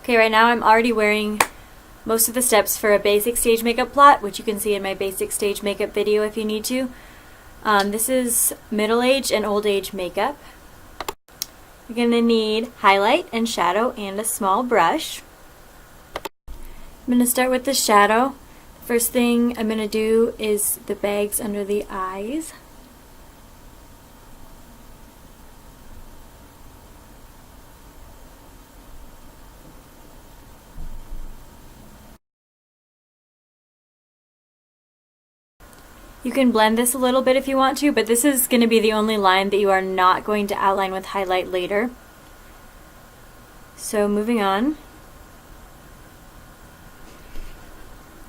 Okay, right now I'm already wearing most of the steps for a basic stage makeup plot, which you can see in my basic stage makeup video if you need to. This is middle age and old age makeup. You're going to need highlight and shadow and a small brush. I'm going to start with the shadow. First thing I'm going to do is the bags under the eyes. You can blend this a little bit if you want to, but this is going to be the only line that you are not going to outline with highlight later. So moving on.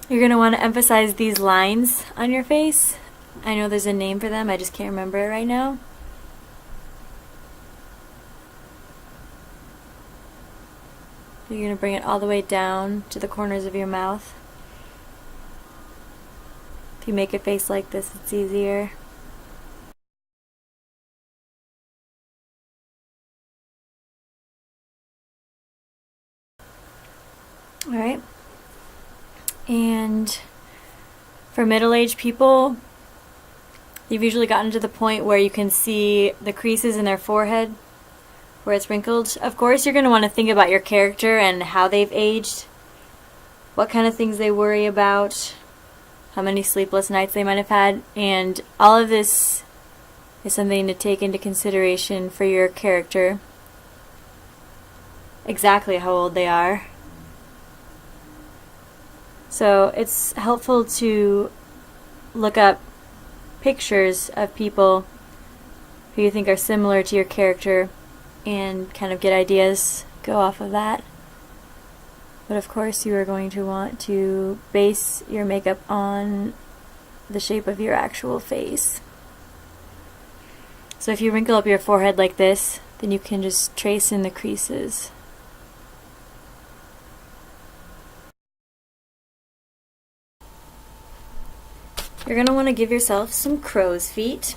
You're going to want to emphasize these lines on your face. I know there's a name for them, I just can't remember it right now. You're going to bring it all the way down to the corners of your mouth. If you make a face like this, it's easier. Alright. And for middle-aged people, you've usually gotten to the point where you can see the creases in their forehead where it's wrinkled. Of course, you're going to want to think about your character and how they've aged, what kind of things they worry about, how many sleepless nights they might have had, and all of this is something to take into consideration for your character. Exactly how old they are. So it's helpful to look up pictures of people who you think are similar to your character and kind of get ideas, go off of that. But of course you are going to want to base your makeup on the shape of your actual face. So if you wrinkle up your forehead like this, then you can just trace in the creases. You're going to want to give yourself some crow's feet.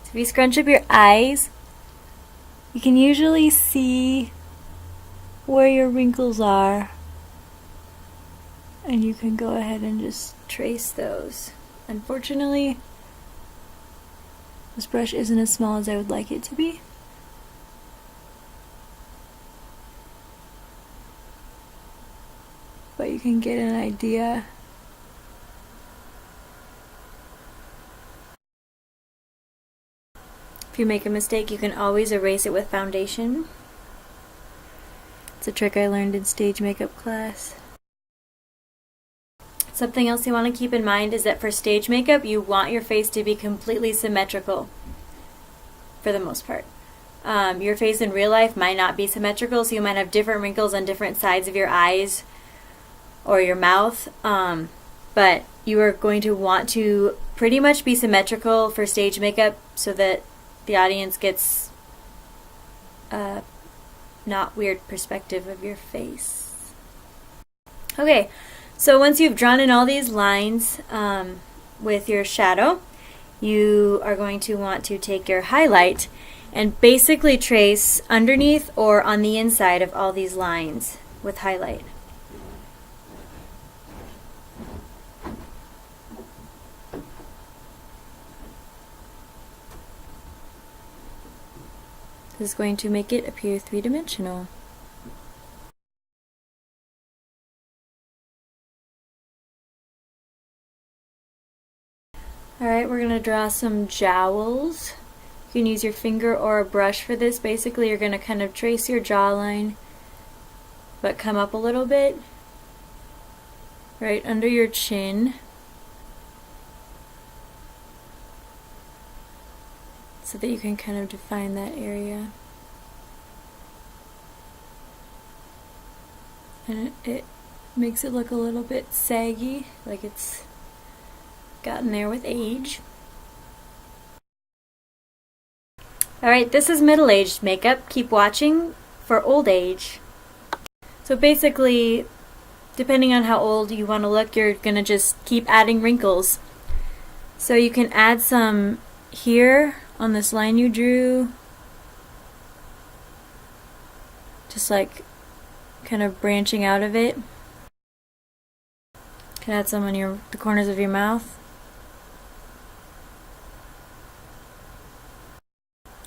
So if you scrunch up your eyes, you can usually see where your wrinkles are, and you can go ahead and just trace those. Unfortunately, this brush isn't as small as I would like it to be. But you can get an idea. If you make a mistake, you can always erase it with foundation. It's a trick I learned in stage makeup class. Something else you want to keep in mind is that for stage makeup, you want your face to be completely symmetrical for the most part. Your face in real life might not be symmetrical, so you might have different wrinkles on different sides of your eyes or your mouth, but you are going to want to pretty much be symmetrical for stage makeup so that the audience gets not weird perspective of your face. Okay, so once you've drawn in all these lines with your shadow, you are going to want to take your highlight and basically trace underneath or on the inside of all these lines with highlight. This is going to make it appear three-dimensional. Alright, we're going to draw some jowls. You can use your finger or a brush for this. Basically, you're going to kind of trace your jawline, but come up a little bit, right under your chin, so that you can kind of define that area. And it makes it look a little bit saggy, like it's gotten there with age. Alright, this is middle-aged makeup. Keep watching for old age. So basically, depending on how old you want to look, you're going to just keep adding wrinkles. So you can add some here on this line you drew just like kind of branching out of it. Can add some on the corners of your mouth.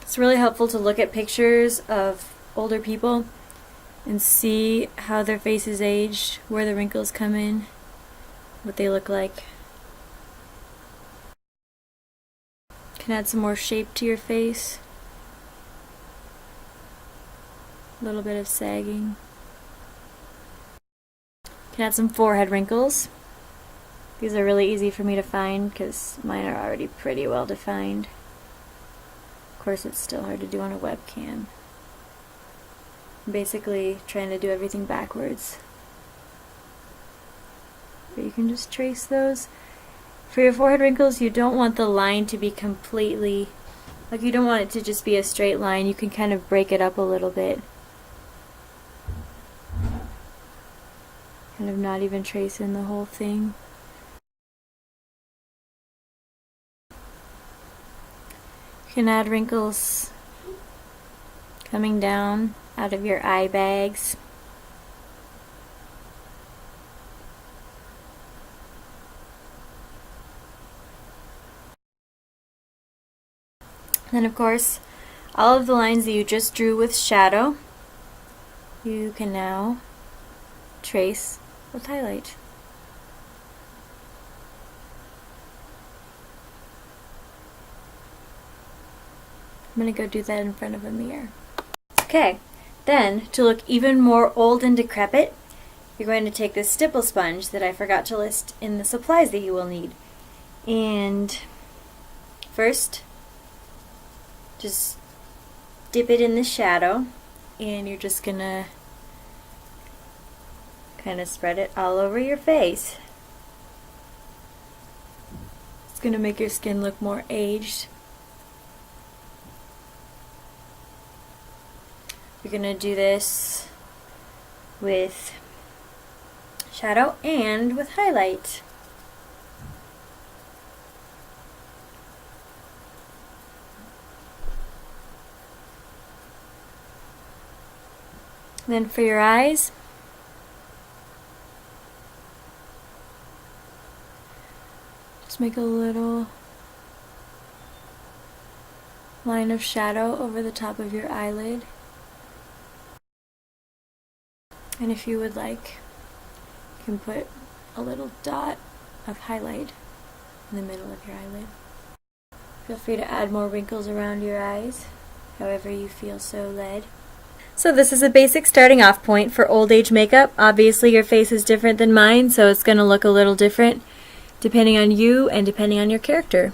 It's really helpful to look at pictures of older people and see how their face is aged, where the wrinkles come in, what they look like. Can add some more shape to your face. A little bit of sagging. Can add some forehead wrinkles. These are really easy for me to find because mine are already pretty well defined. Of course, it's still hard to do on a webcam. I'm basically trying to do everything backwards. But you can just trace those. For your forehead wrinkles, you don't want the line to be completely, like you don't want it to just be a straight line. You can kind of break it up a little bit. Kind of not even trace in the whole thing. You can add wrinkles coming down out of your eye bags. Then of course, all of the lines that you just drew with shadow, you can now trace with highlight. I'm going to go do that in front of a mirror. Okay, then to look even more old and decrepit, you're going to take this stipple sponge that I forgot to list in the supplies that you will need. And first, just dip it in the shadow, and you're just going to kind of spread it all over your face. It's going to make your skin look more aged. You're going to do this with shadow and with highlight. Then for your eyes, just make a little line of shadow over the top of your eyelid. And if you would like, you can put a little dot of highlight in the middle of your eyelid. Feel free to add more wrinkles around your eyes, however you feel so led. So this is a basic starting off point for old age makeup. Obviously your face is different than mine, so it's going to look a little different depending on you and depending on your character.